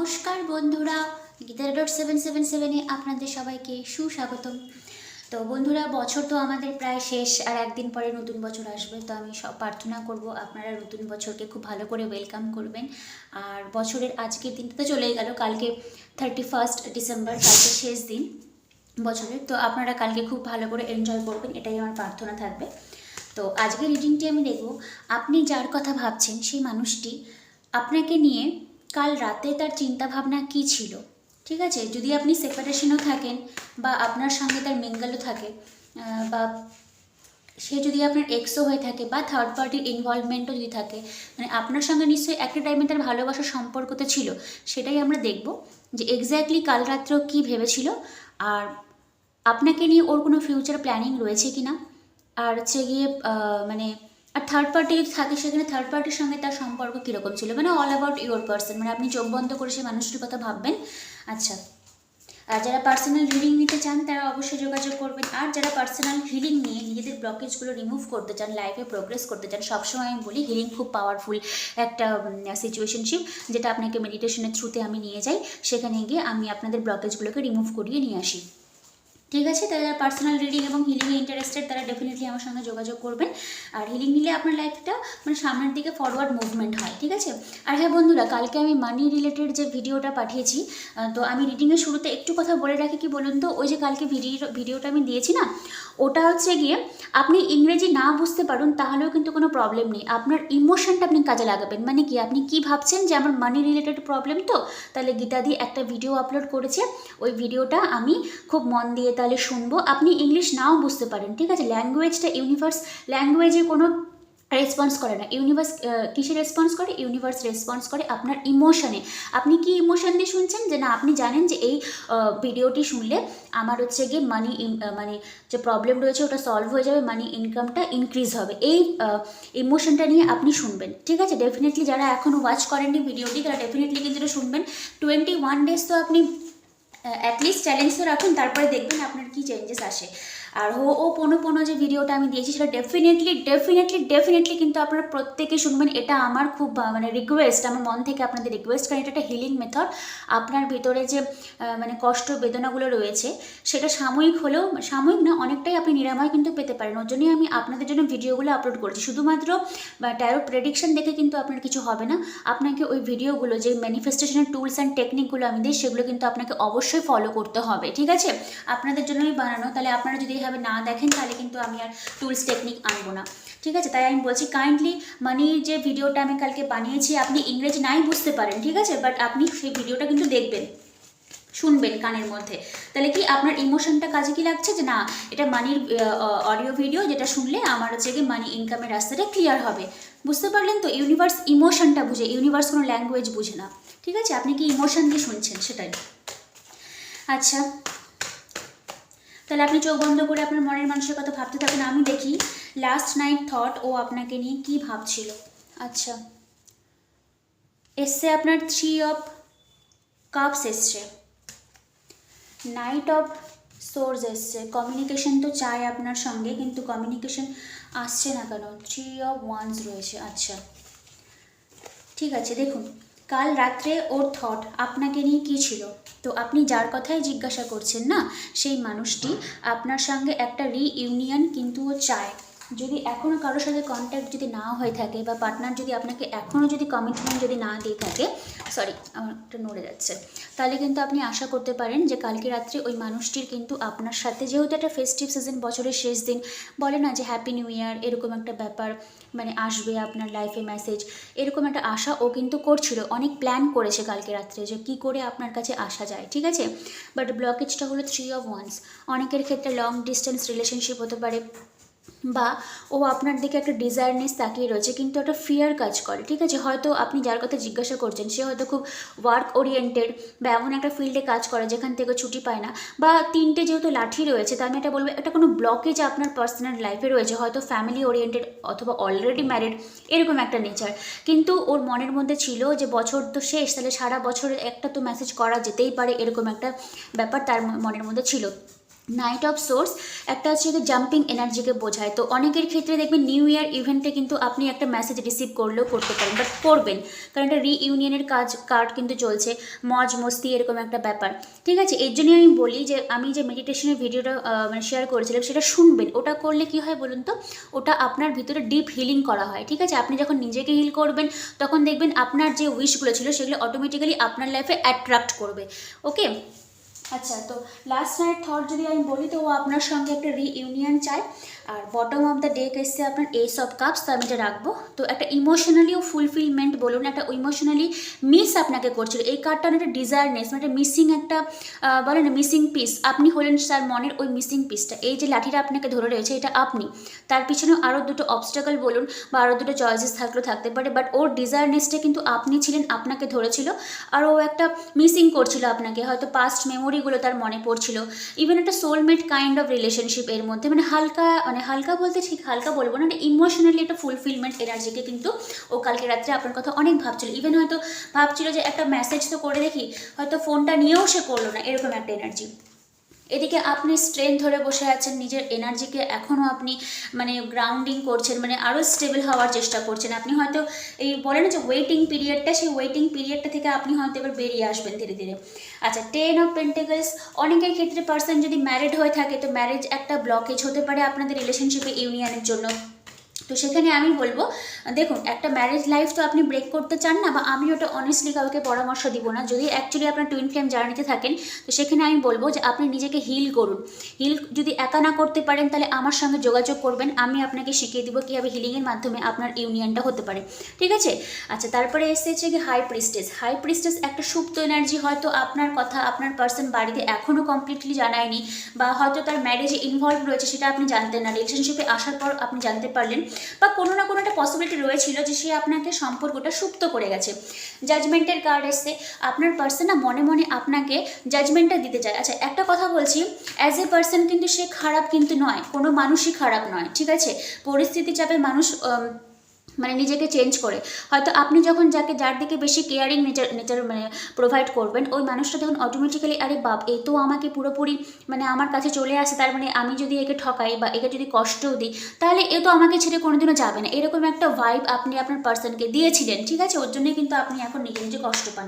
নমস্কার বন্ধুরা, গীতা.777-এ আপনাদের সবাইকে সুস্বাগতম। তো বন্ধুরা, বছর তো আমাদের প্রায় শেষ, আর একদিন পরে নতুন বছর আসবে। তো আমি সব প্রার্থনা করব আপনারা নতুন বছরকে খুব ভালো করে ওয়েলকাম করবেন। আর বছরের আজকের দিনটা তো চলেই গেল, কালকে 31 ডিসেম্বর, কালকে শেষ দিন বছরের। তো আপনারা কালকে খুব ভালো করে এনজয় করবেন, এটাই আমার প্রার্থনা থাকবে। তো আজকের রিডিংটি আমি দেখব, আপনি যার কথা ভাবছেন সেই মানুষটি আপনাকে নিয়ে কাল রাতে তার চিন্তাভাবনা কী ছিল। ঠিক আছে, যদি আপনি সেপারেশনও থাকেন বা আপনার সঙ্গে তার মিঙ্গলও থাকে, বা সে যদি আপনার এক্সও হয়ে থাকে বা থার্ড পার্টির ইনভলভমেন্টও যদি থাকে, মানে আপনার সঙ্গে নিশ্চয়ই একটা টাইমে তার ভালোবাসার সম্পর্ক তো ছিল। সেটাই আমরা দেখব যে এক্স্যাক্টলি কাল রাত্রেও কী ভেবেছিল, আর আপনাকে নিয়ে ওর কোনো ফিউচার প্ল্যানিং রয়েছে কি না, আর হচ্ছে গিয়ে মানে আর থার্ড পার্টি যদি থাকে সেখানে থার্ড পার্টির সঙ্গে তার সম্পর্ক কীরকম ছিল, মানে অল অ্যাবাউট ইউর পার্সন, মানে আপনি চোখ বন্ধ করে সেই মানুষটির কথা ভাববেন। আচ্ছা, আর যারা পার্সোনাল হিলিং নিতে চান তারা অবশ্যই যোগাযোগ করবেন। আর যারা পার্সোনাল হিলিং নিয়ে নিজেদের ব্লকেজগুলো রিমুভ করতে চান, লাইফে প্রোগ্রেস করতে চান, সবসময় আমি বলি হিলিং খুব পাওয়ারফুল একটা সিচুয়েশনশিপ, যেটা আপনাকে মেডিটেশনের থ্রুতে আমি নিয়ে যাই, সেখানে গিয়ে আমি আপনাদের ব্লকেজগুলোকে রিমুভ করিয়ে নিয়ে আসি। ঠিক আছে, তারা পার্সোনাল রিডিং এবং হিলিংয়ে ইন্টারেস্টেড তারা ডেফিনেটলি আমার সঙ্গে যোগাযোগ করবেন। আর হিলিং নিলে আপনার লাইফটা মানে সামনের দিকে ফরওয়ার্ড মুভমেন্ট হয়। ঠিক আছে, আর হ্যাঁ বন্ধুরা, কালকে আমি মানি রিলেটেড যে ভিডিওটা পাঠিয়েছি, তো আমি রিডিংয়ের শুরুতে একটু কথা বলে রাখি, কি বলুন তো, ওই যে কালকে ভিডিওটা আমি দিয়েছি না, ওটা হচ্ছে গিয়ে আপনি ইংরেজি না বুঝতে পারুন তাহলেও কিন্তু কোনো প্রবলেম নেই, আপনার ইমোশনটা আপনি কাজে লাগাবেন। মানে কি, আপনি কি ভাবছেন যে আমার মানি রিলেটেড প্রবলেম, তো তাহলে গীতাদি একটা ভিডিও আপলোড করেছে, ওই ভিডিওটা আমি খুব মন দিয়ে তাহলে শুনবো। আপনি ইংলিশ নাও বুঝতে পারেন, ঠিক আছে, ল্যাঙ্গুয়েজটা ইউনিভার্স, ল্যাঙ্গুয়েজে কোনো রেসপন্স করে না, ইউনিভার্স কিসে রেসপন্স করে, ইউনিভার্স রেসপন্স করে আপনার ইমোশনে। আপনি কি ইমোশন দিয়ে শুনছেন, যে না আপনি জানেন যে এই ভিডিওটি শুনলে আমার হচ্ছে গিয়ে মানে যে প্রবলেম রয়েছে ওটা সলভ হয়ে যাবে, মানি ইনকামটা ইনক্রিজ হবে, এই ইমোশনটা নিয়ে আপনি শুনবেন। ঠিক আছে, ডেফিনেটলি যারা এখনও ওয়াচ করেননি ভিডিওটি তারা ডেফিনেটলি কিন্তু এটা শুনবেন। 21 ডেজ তো আপনি অ্যাটলিস্ট চ্যালেঞ্জ তো রাখুন, তারপরে দেখবেন আপনার কী চেঞ্জেস আসে। আর ও পোনো যে ভিডিওটা আমি দিয়েছি সেটা ডেফিনেটলি কিন্তু আপনারা প্রত্যেকে শুনবেন। এটা আমার খুব মানে রিকোয়েস্ট, আমার মন থেকে আপনাদের রিকোয়েস্ট, কারণ এটা একটা হিলিং মেথড। আপনার ভিতরে যে মানে কষ্ট বেদনাগুলো রয়েছে সেটা সাময়িক হলেও, সাময়িক না, অনেকটাই আপনি নিরাময় কিন্তু পেতে পারেন। ওর জন্যই আমি আপনাদের জন্য ভিডিওগুলো আপলোড করেছি। শুধুমাত্র ট্যারো প্রেডিকশন দেখে কিন্তু আপনার কিছু হবে না, আপনাকে ওই ভিডিওগুলো যে ম্যানিফেস্টেশনের টুলস অ্যান্ড টেকনিকগুলো আমি দিই সেগুলো কিন্তু আপনাকে অবশ্যই ফলো করতে হবে। ঠিক আছে, আপনাদের জন্যই বানানো, তাহলে আপনারা যদি এইভাবে না দেখেন তাহলে কিন্তু আমি আর টুলস টেকনিক আনবো না। ঠিক আছে, তাই আমি বলছি কাইন্ডলি মানির যে ভিডিওটা আমি কালকে বানিয়েছি, আপনি ইংরেজি নাই বুঝতে পারেন, ঠিক আছে, বাট আপনি সেই ভিডিওটা কিন্তু দেখবেন, শুনবেন কানের মধ্যে। তাহলে কি আপনার ইমোশনটা কাজে কি লাগছে, যে না এটা মানির অডিও ভিডিও, যেটা শুনলে আমার হচ্ছে গিয়ে মানি ইনকামের রাস্তাটা ক্লিয়ার হবে। বুঝতে পারলেন তো, ইউনিভার্স ইমোশনটা বুঝে, ইউনিভার্স কোনো ল্যাঙ্গুয়েজ বুঝে না। ঠিক আছে, আপনি কি ইমোশন দিয়ে শুনছেন সেটাই। আচ্ছা, তাহলে আপনি চোখ বন্ধ করে আপনার মনের মানুষের কথা ভাবতে থাকেন। আমি দেখি লাস্ট নাইট থট ও আপনাকে নিয়ে কি ভাবছিল। আচ্ছা, এসছে আপনার 3 অফ কাপস এসছে, নাইট অফ সোর্স এসছে, কমিউনিকেশন তো চাই আপনার সঙ্গে, কিন্তু কমিউনিকেশন আসছে না কেন, 3 অফ ওয়ান্স রয়েছে। আচ্ছা ঠিক আছে, দেখুন কাল রাত্রে ওর থট আপনাকে নিয়ে কী ছিল। তো আপনি যার কথাই জিজ্ঞাসা করছেন না, সেই মানুষটি আপনার সঙ্গে একটা রিইউনিয়ন কিন্তু ও চায়। যদি এখনও কারোর সাথে কন্ট্যাক্ট যদি না হয়ে থাকে, বা পার্টনার যদি আপনাকে এখনও যদি কমিটমেন্ট যদি না দিয়ে থাকে, সরি আমার একটা নড়ে যাচ্ছে, তাহলে কিন্তু আপনি আশা করতে পারেন যে কালকে রাত্রে ওই মানুষটির কিন্তু আপনার সাথে, যেহেতু একটা ফেস্টিভ সিজন, বছরের শেষ দিন, বলে না যে হ্যাপি নিউ ইয়ার, এরকম একটা ব্যাপার মানে আসবে আপনার লাইফে মেসেজ, এরকম একটা আশা ও কিন্তু করছিল, অনেক প্ল্যান করেছে কালকে রাত্রে যে কী করে আপনার কাছে আসা যায়। ঠিক আছে, বাট ব্লকেজটা হলো 3 অফ ওয়ান্স। অনেকের ক্ষেত্রে লং ডিস্টেন্স রিলেশনশিপ হতে পারে, বা ও আপনার দিকে একটা ডিজায়ারনেস তাকিয়ে রয়েছে, কিন্তু একটা ফিয়ার কাজ করে। ঠিক আছে, হয়তো আপনি যার কথা জিজ্ঞাসা করছেন সে হয়তো খুব ওয়ার্ক ওরিয়েন্টেড, বা এমন একটা ফিল্ডে কাজ করে যেখান থেকে ছুটি পায় না, বা 3টে যেহেতু লাঠি রয়েছে, তা আমি এটা বলবো এটা কোনো ব্লকেজ আপনার পার্সোনাল লাইফে রয়েছে, হয়তো ফ্যামিলি ওরিয়েন্টেড অথবা অলরেডি ম্যারিড, এরকম একটা নেচার। কিন্তু ওর মনের মধ্যে ছিল যে বছর তো শেষ, তাহলে সারা বছরের একটা তো মেসেজ করা যেতেই পারে, এরকম একটা ব্যাপার তার মনের মধ্যে ছিল। নাইট অফ সোর্স একটা হচ্ছে জাম্পিং এনার্জিকে বোঝায়। তো অনেকের ক্ষেত্রে দেখবেন নিউ ইয়ার ইভেন্টে কিন্তু আপনি একটা মেসেজ রিসিভ করলেও করতে পারেন, বাট করবেন, কারণ এটা রিইউনিয়নের কার্ড কিন্তু চলছে, মজ মস্তি এরকম একটা ব্যাপার, ঠিক আছে। এর জন্যই আমি বলি যে আমি যে মেডিটেশনের ভিডিওটা মানে শেয়ার করেছিলাম সেটা শুনবেন। ওটা করলে কি হয় বলুন তো, ওটা আপনার ভিতরে ডিপ হিলিং করা হয়, ঠিক আছে। আপনি যখন নিজেকে হিল করবেন তখন দেখবেন আপনার যে উইশগুলো ছিল সেগুলো অটোমেটিক্যালি আপনার লাইফে অ্যাট্রাক্ট করবে। ওকে, আচ্ছা, তো লাস্ট নাইট থট যদি আমি বলি তো ও আপনার সঙ্গে একটা রিইউনিয়ন চায়। আর বটম অফ দ্য ডেক এসছে আপনার এস অফ কাপস, তো আমি এটা রাখবো। তো একটা ইমোশনালিও ফুলফিলমেন্ট বলুন, একটা ইমোশনালি মিস আপনাকে করছিল এই কার্ডটা, একটা ডিজায়ারনেস, মানে মিসিং একটা বলে না মিসিং পিস, আপনি হলেন তার মনের ওই মিসিং পিসটা। এই যে লাঠিটা আপনাকে ধরে রয়েছে এটা আপনি, তার পিছনেও আরও দুটো অবস্টাকল বলুন বা আরও দুটো চয়েসেস থাকলেও থাকতে পারে, বাট ওর ডিজায়ারনেসটা কিন্তু আপনি ছিলেন, আপনাকে ধরেছিল। আর ও একটা মিসিং করছিল আপনাকে, হয়তো পাস্ট মেমোরিগুলো তার মনে পড়ছিল, ইভেন একটা সোলমেট কাইন্ড অফ রিলেশনশিপ এর মধ্যে, মানে হালকা বলতে ঠিক হালকা বলবো না, ইমোশনালি একটা ফুলফিলমেন্ট এনার্জিকে কিন্তু ও কালকে রাত্রে আপনার কথা অনেক ভাবছিল। ইভেন হয়তো ভাবছিল যে একটা মেসেজ তো করে দেখি, হয়তো ফোনটা নিয়েও সে করলো না, এরকম একটা এনার্জি। এদিকে আপনি স্ট্রেন ধরে বসে আছেন, নিজের এনার্জিকে এখনও আপনি মানে গ্রাউন্ডিং করছেন, মানে আরও স্টেবল হওয়ার চেষ্টা করছেন। আপনি হয়তো এই বলে না যে ওয়েটিং পিরিয়ডটা, সেই ওয়েটিং পিরিয়ডটা থেকে আপনি হয়তো এবার বেরিয়ে আসবেন ধীরে ধীরে। আচ্ছা, 10 অফ পেন্টিকলস, অনেকের ক্ষেত্রে পার্সন যদি ম্যারিড হয়ে থাকে তো ম্যারেজ একটা ব্লকেজ হতে পারে আপনাদের রিলেশনশিপে ইউনিয়নের জন্য। তো সেখানে আমি বলবো, দেখুন একটা ম্যারেজ লাইফ তো আপনি ব্রেক করতে চান না, বা আমি ওটা অনেস্টলি কাউকে পরামর্শ দিব না, যদি অ্যাকচুয়ালি আপনার টুইন ফ্লেম জার্নিতে থাকেন। তো সেখানে আমি বলবো যে আপনি নিজেকে হিল করুন। হিল যদি একা না করতে পারেন তাহলে আমার সঙ্গে যোগাযোগ করবেন, আমি আপনাকে শিখিয়ে দিব কীভাবে হিলিংয়ের মাধ্যমে আপনার ইউনিয়নটা হতে পারে, ঠিক আছে। আচ্ছা, তারপরে এসেছে কি হাই প্রিস্টেস। হাই প্রিস্টেস একটা সুপ্ত এনার্জি, হয়তো আপনার কথা আপনার পার্সন বাড়িতে এখনও কমপ্লিটলি জানায়নি, বা হয়তো তার ম্যারেজে ইনভলভ রয়েছে সেটা আপনি জানতেন না, রিলেশনশিপে আসার পর আপনি জানতে পারলেন, বা কোনো না কোনো একটা পসিবিলিটি রয়েছিল যে সে আপনাকে সম্পর্কটা সুপ্ত করে গেছে। জাজমেন্টের কার্ড এসছে, আপনার পার্সন না মনে মনে আপনাকে জাজমেন্টটা দিতে চায়। আচ্ছা, একটা কথা বলছি, অ্যাজ এ পার্সন কিন্তু সে খারাপ কিন্তু নয়, কোনো মানুষই খারাপ নয়, ঠিক আছে। পরিস্থিতি চাপে মানুষ মানে নিজেকে চেঞ্জ করে। হয়তো আপনি যখন যার দিকে বেশি কেয়ারিং নেচার মানে প্রোভাইড করবেন, ওই মানুষটা যখন অটোমেটিক্যালি আরে বাপ এ তো আমাকে পুরোপুরি মানে আমার কাছে চলে আসে, তার মানে আমি যদি একে ঠকাই বা একে যদি কষ্টও দিই তাহলে এ তো আমাকে ছেড়ে কোনোদিনও যাবে না, এরকম একটা ভাইব আপনি আপনার পার্সনকে দিয়েছিলেন, ঠিক আছে। ওর জন্যই কিন্তু আপনি এখন নিজে নিজে কষ্ট পান,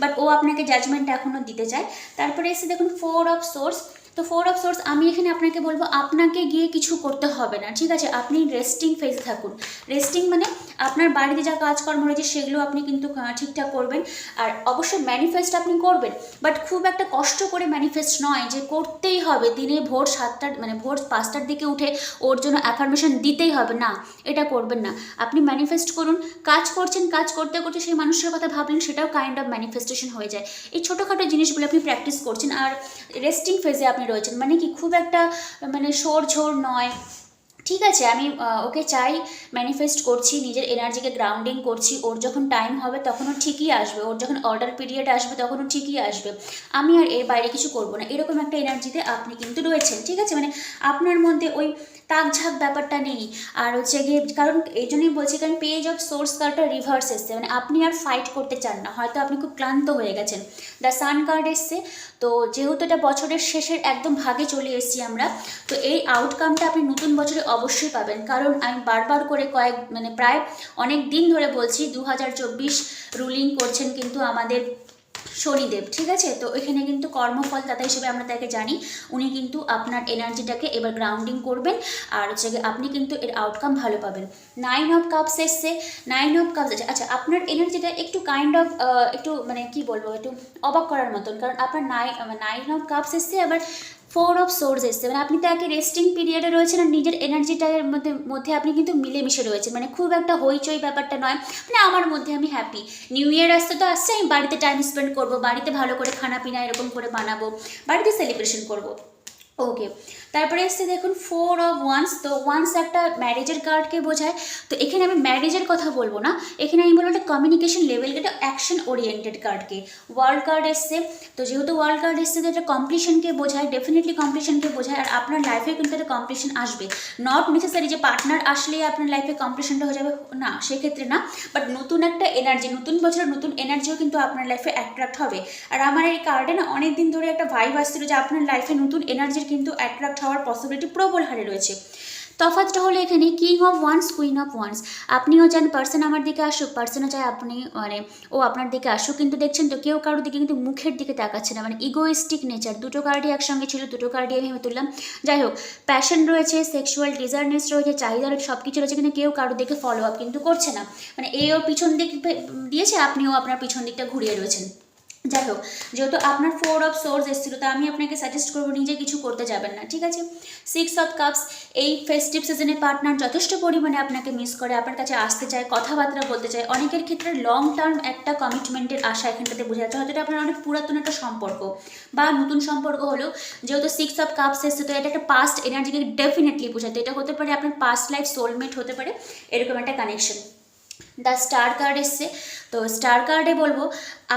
বাট ও আপনাকে জাজমেন্ট এখনও দিতে চায়। তারপরে এসে দেখুন 4 অফ সোর্স। তো 4 অফ সোর্স, আমি এখানে আপনাকে বলবো আপনাকে গিয়ে কিছু করতে হবে না, ঠিক আছে। আপনি রেস্টিং ফেজে থাকুন। রেস্টিং মানে আপনার বাড়িতে যা কাজকর্ম রয়েছে সেগুলো আপনি কিন্তু ঠিকঠাক করবেন, আর অবশ্যই ম্যানিফেস্ট আপনি করবেন, বাট খুব একটা কষ্ট করে ম্যানিফেস্ট নয় যে করতেই হবে দিনে ভোর 7টার মানে ভোর 5টার দিকে উঠে ওর জন্য অ্যাফার্মেশন দিতেই হবে, না এটা করবেন না। আপনি ম্যানিফেস্ট করুন, কাজ করছেন, কাজ করতে করতে সেই মানুষের কথা ভাবলেন, সেটাও কাইন্ড অফ ম্যানিফেস্টেশন হয়ে যায়। এই ছোটোখাটো জিনিসগুলো আপনি প্র্যাকটিস করছেন, আর রেস্টিং ফেজে আপনি রয়েছেন, মানে কি খুব একটা মানে ঝোর নয়, ঠিক আছে। আমি ওকে চাই, ম্যানিফেস্ট করছি, নিজের এনার্জিকে গ্রাউন্ডিং করছি, ওর যখন টাইম হবে তখনও ঠিকই আসবে, ওর যখন অর্ডার পিরিয়ড আসবে তখনও ঠিকই আসবে, আমি আর এর বাইরে কিছু করবো না, এরকম একটা এনার্জিতে আপনি কিন্তু রয়েছেন, ঠিক আছে। মানে আপনার মধ্যে ওই তাকঝাক ব্যাপারটা নেই। আর হচ্ছে গিয়ে কারণ এই জন্যই বলছি, কারণ পেজ অফ সোর্স কার্ডটা রিভার্স এসছে, মানে আপনি আর ফাইট করতে চান না, হয়তো আপনি খুব ক্লান্ত হয়ে গেছেন। দ্য সান কার্ড এসছে, তো যেহেতু এটা বছরের শেষের একদম ভাগে চলে এসেছি আমরা, তো এই আউটকামটা আপনি নতুন বছরে অবশ্যই পাবেন। কারণ আমি বারবার করে মানে প্রায় অনেক দিন ধরে বলছি 2024 রুলিং করছেন কিন্তু আমাদের শনিদেব, ঠিক আছে। তো এখানে কিন্তু কর্মফলদাতা হিসেবে আমরা তাকে জানি, উনি কিন্তু আপনার এনার্জিটাকে এবার গ্রাউন্ডিং করবেন, আর হচ্ছে আপনি কিন্তু এর আউটকাম ভালো পাবেন। 9 অফ কাপস এসছে, 9 অফ কাপস আছে। আচ্ছা, আপনার এনার্জিটা একটু কাইন্ড অফ একটু মানে কি বলবো, একটু অবাক করার মতন, কারণ আপনার 9 অফ কাপস এসছে, আবার 4 অফ সোর্স এসছে, মানে আপনি তো একে রেস্টিং পিরিয়ডে রয়েছেন, আর নিজের এনার্জিটার মধ্যে আপনি কিন্তু মিলেমিশে রয়েছেন, মানে খুব একটা হইচই ব্যাপারটা নয়, মানে আমার মধ্যে আমি হ্যাপি। নিউ ইয়ার আসতে তো আসছে, আমি বাড়িতে টাইম স্পেন্ড করবো, বাড়িতে ভালো করে খানা পিনা এরকম করে বানাবো, বাড়িতে সেলিব্রেশন করবো, ওকে। তারপরে এসছে দেখুন 4 অফ ওয়ান্স। তো ওয়ান্স একটা ম্যারেজের কার্ডকে বোঝায়। তো এখানে আমি ম্যারেজের কথা বলবো না, এখানে আমি বলবো একটা কমিউনিকেশন লেভেল, এটা অ্যাকশন ওরিয়েন্টেড কার্ডকে। ওয়ার্ল্ড কার্ড এসছে, তো যেহেতু ওয়ার্ল্ড কার্ড এসছে তো এটা কমপ্লিশনকে বোঝায়, ডেফিনেটলি কমপ্লিশনকে বোঝায়। আর আপনার লাইফে কিন্তু একটা কমপ্লিশন আসবে, নট নেসেসারি যে পার্টনার আসলেই আপনার লাইফে কমপ্লিশনটা হয়ে যাবে, না সেক্ষেত্রে না, বাট নতুন একটা এনার্জি, নতুন বছরের নতুন এনার্জিও কিন্তু আপনার লাইফে অ্যাট্রাক্ট হবে। আর আমার এই কার্ডে না অনেক দিন ধরে একটা ভাইব আসছিল যে আপনার লাইফে নতুন এনার্জির কিন্তু অ্যাট্রাক্ট হওয়ার পসিবিলিটি প্রবল হারে রয়েছে। তফাৎটা হলো এখানে king of wands, queen of once. আপনিও চান পার্সন আমার দিকে আসুক, পার্সনও চায় আপনি মানে ও আপনার দিকে আসুক, কিন্তু দেখছেন তো কেউ কারোর দিকে কিন্তু মুখের দিকে তাকাচ্ছে না, মানে ইগোইস্টিক নেচার। দুটো কার্ডই একসঙ্গে ছিল, দুটো কার্ডই আমি ভেবে তুললাম। যাই হোক, প্যাশন রয়েছে, সেক্সুয়াল ডিজায়ারনেস রয়েছে, চাহিদা রয়েছে, সব কিছু রয়েছে, কিন্তু কেউ কারোর দিকে ফলো আপ কিন্তু করছে না। মানে এও পিছন দিক দিয়েছে, আপনিও আপনার পিছন দিকটা ঘুরিয়ে রয়েছেন। যাই হোক, যেহেতু আপনার 4 অফ সোর্স এসেছিলো, তো আমি আপনাকে সাজেস্ট করবো নিজে কিছু করতে যাবেন না, ঠিক আছে। 6 অফ কাপস, এই ফেস্টিভ সিজনে পার্টনার যথেষ্ট পরিমাণে আপনাকে মিস করে, আপনার কাছে আসতে চায়, কথাবার্তা বলতে চায়। অনেকের ক্ষেত্রে লং টার্ম একটা কমিটমেন্টের আশা এখানটাতে বোঝা যাচ্ছে, হয়তো এটা আপনার অনেক পুরাতন একটা সম্পর্ক বা নতুন সম্পর্ক হলেও, যেহেতু 6 অফ কাপস এসছে তো এটা একটা পাস্ট এনার্জিকে ডেফিনেটলি বোঝাতে। এটা হতে পারে আপনার পাস্ট লাইফ সোলমেট হতে পারে, এরকম একটা কানেকশন। দ্য স্টার কার্ড এসছে, তো স্টার কার্ডে বলবো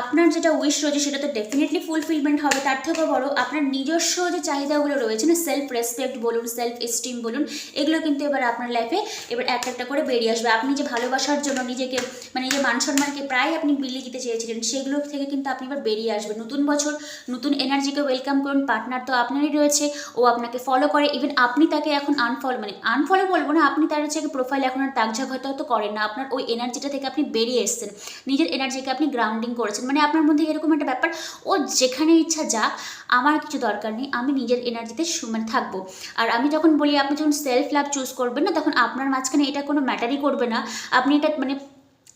আপনার যেটা উইশ রয়েছে সেটা তো ডেফিনেটলি ফুলফিলমেন্ট হবে, তার থেকেও বড় আপনার নিজস্ব যে চাহিদাগুলো রয়েছে না, সেলফ রেসপেক্ট বলুন, সেলফ এস্টিম বলুন, এগুলো কিন্তু এবার আপনার লাইফে এবার একটা একটা করে বেরিয়ে আসবে। আপনি যে ভালোবাসার জন্য নিজেকে মানে নিজের মান সম্মানকে প্রায় আপনি বিলিয়ে দিতে চেয়েছিলেন, সেগুলো থেকে কিন্তু আপনি এবার বেরিয়ে আসবেন। নতুন বছর, নতুন এনার্জিকে ওয়েলকাম করুন। পার্টনার তো আপনারই রয়েছে, ও আপনাকে ফলো করে, ইভেন আপনি তাকে এখন আনফলো বলবো না, আপনি তার হচ্ছে প্রোফাইল এখন আর দাগঝাগ হয়তো করেন না, আপনার ওই এনার্জিটা থেকে আপনি বেরিয়ে এসেছেন, নিজের এনার্জিকে আপনি গ্রাউন্ডিং করেছেন। মানে আপনার মধ্যে এরকম একটা ব্যাপার, ও যেখানে ইচ্ছা যাক, আমার কিছু দরকার নেই, আমি নিজের এনার্জিতে মানে থাকবো। আর আমি যখন বলি আপনি যখন সেলফ লাভ চুজ করবেন না, তখন আপনার মাঝখানে এটা কোনো ম্যাটারই করবে না। আপনি এটা মানে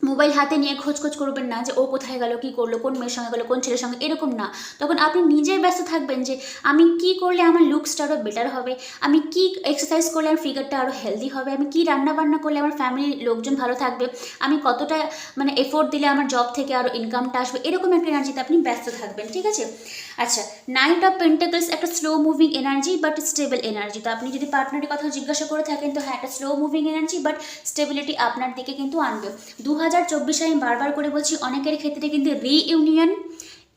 মোবাইল হাতে নিয়ে খোঁজ করবেন না যে ও কোথায় গেল, কী করলো, কোন মেয়ের সঙ্গে গেলো, কোন ছেলের সঙ্গে, এরকম না। তখন আপনি নিজেই ব্যস্ত থাকবেন যে আমি কি করলে আমার লুকসটা আরও বেটার হবে, আমি কি এক্সারসাইজ করলে আমার ফিগারটা আরও হেলদি হবে, আমি কি রান্নাবান্না করলে আমার ফ্যামিলির লোকজন ভালো থাকবে, আমি কতটা মানে এফোর্ট দিলে আমার জব থেকে আরও ইনকামটা আসবে, এরকম একটা এনার্জিতে আপনি ব্যস্ত থাকবেন, ঠিক আছে। আচ্ছা, নাইট অফ পেন্টাকলস একটা slow moving energy but stable energy. তো আপনি যদি পার্টনারের কথা জিজ্ঞাসা করে থাকেন তো হ্যাঁ, একটা slow moving energy but stability আপনার দিকে কিন্তু আনবে। 2024 আমি বারবার করে বলছি, অনেকের ক্ষেত্রে কিন্তু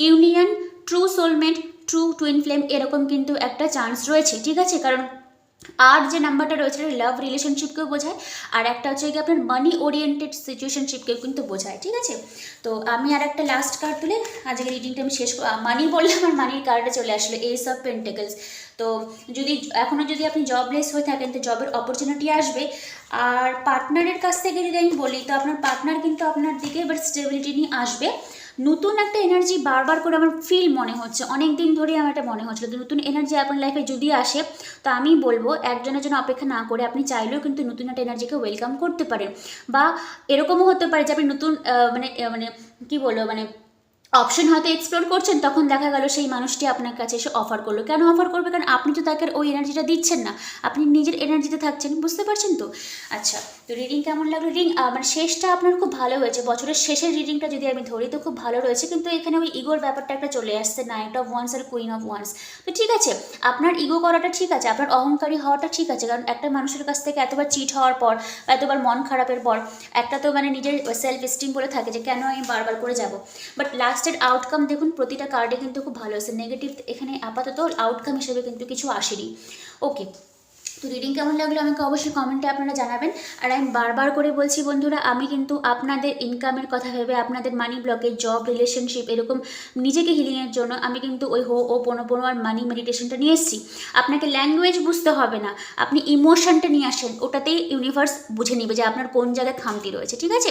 union, true soulmate, true twin flame, এরকম কিন্তু একটা চান্স রয়েছে, ঠিক আছে। কারণ আর যে নাম্বারটা রয়েছে এটা লাভ রিলেশনশিপকেও বোঝায়, আর একটা হচ্ছে কি আপনার মানি ওরিয়েন্টেড সিচুয়েশনশিপকেও কিন্তু বোঝায়, ঠিক আছে। তো আমি আর একটা লাস্ট কার্ড তুলে আজকে রিডিংটা আমি শেষ মানি বললে আমার মানির কার্ডটা চলে আসলো, এস অফ পেন্টাকলস। তো যদি আপনি জবলেস হয়ে থাকেন তো জবের অপরচুনিটি আসবে। আর পার্টনারের কাছ থেকে যদি আমি বলি তো আপনার পার্টনার কিন্তু আপনার দিকে এবার স্টেবিলিটি নিয়ে আসবে। নতুন একটা এনার্জি বারবার করে আমার ফিল মনে হচ্ছে, অনেক দিন ধরেই আমার এটা মনে হচ্ছিল, নতুন এনার্জি আপনার লাইফে যদি আসে তো আমি বলবো একজনের জন্য অপেক্ষা না করে আপনি চাইলেও কিন্তু নতুন একটা এনার্জিকে ওয়েলকাম করতে পারেন। বা এরকমও হতে পারে যে আপনি নতুন মানে কি বলবো মানে অপশন হয়তো এক্সপ্লোর করছেন, তখন দেখা গেল সেই মানুষটি আপনার কাছে এসে অফার করলো। কেন অফার করবে? কারণ আপনি তো তাকে ওই এনার্জিটা দিচ্ছেন না, আপনি নিজের এনার্জিতে থাকছেন, বুঝতে পারছেন তো। আচ্ছা, তো রিডিং কেমন লাগলো? রিডিং মানে শেষটা আপনার খুব ভালো হয়েছে, বছরের শেষের রিডিংটা যদি আমি ধরি তো খুব ভালো রয়েছে, কিন্তু এখানে ওই ইগোর ব্যাপারটা একটা চলে আসছে, নাইট অফ ওয়ান্স আর কুইন অফ ওয়ান্স। তো ঠিক আছে, আপনার ইগো করাটা ঠিক আছে, আপনার অহংকারী হওয়াটা ঠিক আছে, কারণ একটা মানুষের কাছ থেকে এতবার চিট হওয়ার পর, এতবার মন খারাপের পর একটা তো মানে নিজের সেলফ এস্টিম বলে থাকে যে কেন আমি বারবার করে যাব। বাট লাস্টের আউটকাম দেখুন প্রতিটা কার্ডে কিন্তু খুব ভালো আছে, নেগেটিভ এখানে আপাতত আউটকাম হিসেবে কিন্তু কিছু আসেনি। ওকে, তো রিডিং কেমন লাগলো আমাকে অবশ্যই কমেন্টে আপনারা জানাবেন। আর আমি বারবার করে বলছি বন্ধুরা, আমি কিন্তু আপনাদের ইনকামের কথা ভেবে, আপনাদের মানি ব্লকের জব রিলেশনশিপ এরকম নিজেকে হিলিংয়ের জন্য আমি কিন্তু ওই ও পোনো আর মানি মেডিটেশনটা নিয়ে এসেছি। আপনাকে ল্যাঙ্গুয়েজ বুঝতে হবে না, আপনি ইমোশনটা নিয়ে আসেন, ওটাতেই ইউনিভার্স বুঝে নেবে যে আপনার কোন জায়গায় খামতি রয়েছে, ঠিক আছে।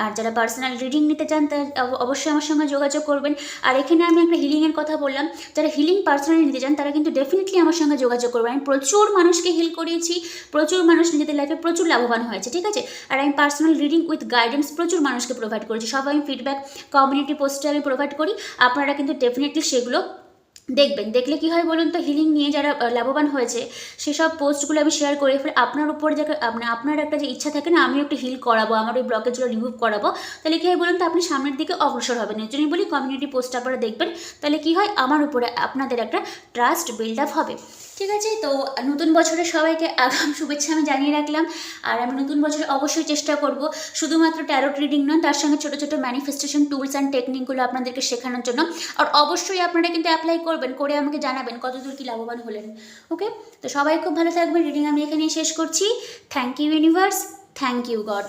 আর যারা পার্সোনাল রিডিং নিতে চান তারা অবশ্যই আমার সঙ্গে যোগাযোগ করবেন। আর এখানে আমি একটা হিলিংয়ের কথা বললাম, যারা হিলিং পার্সোনালি নিতে চান তারা কিন্তু ডেফিনেটলি আমার সঙ্গে যোগাযোগ করবেন। আমি প্রচুর মানুষকে হিল করিয়েছি, প্রচুর মানুষ নিজেদের লাইফে প্রচুর লাভবান হয়েছে, ঠিক আছে। আর আমি পার্সোনাল রিডিং উইথ গাইডেন্স প্রচুর মানুষকে প্রোভাইড করেছি, সব আমি ফিডব্যাক কমিউনিটি পোস্টে আমি প্রোভাইড করি, আপনারা কিন্তু ডেফিনেটলি সেগুলো দেখবেন। দেখলে কি হয় বলুন তো, হিলিং নিয়ে যারা লাভবান হয়েছে সেসব পোস্টগুলো আমি শেয়ার করে ফেলে আপনার উপরে যে আপনার একটা যে ইচ্ছা থাকে না আমিও একটু হিল করাবো, আমার ওই ব্লকেজগুলো রিমুভ করাবো, তাহলে কী হয় বলুন তো, আপনি সামনের দিকে অগ্রসর হবেন। এর জন্যই বলি কমিউনিটি পোস্ট আপনারা দেখবেন, তাহলে কি হয় আমার উপরে আপনাদের একটা ট্রাস্ট বিল্ড আপ হবে, ঠিক ঠিক আছে, তো নতুন বছরের সবাইকে আগাম শুভেচ্ছা আমি জানিয়ে রাখলাম। আর আমি নতুন বছরে অবশ্যই চেষ্টা করব শুধুমাত্র ট্যারোট রিডিং নয়, তার সঙ্গে ছোটো ছোটো ম্যানিফেস্টেশন টুলস অ্যান্ড টেকনিকগুলো আপনাদেরকে শেখানোর জন্য। আর অবশ্যই আপনারা কিন্তু অ্যাপ্লাই করবেন, করে আমাকে জানাবেন কতদূর কী লাভবান হলেন। ওকে, তো সবাই খুব ভালো থাকবেন। রিডিং আমি এখানেই শেষ করছি। Thank you universe, thank you god.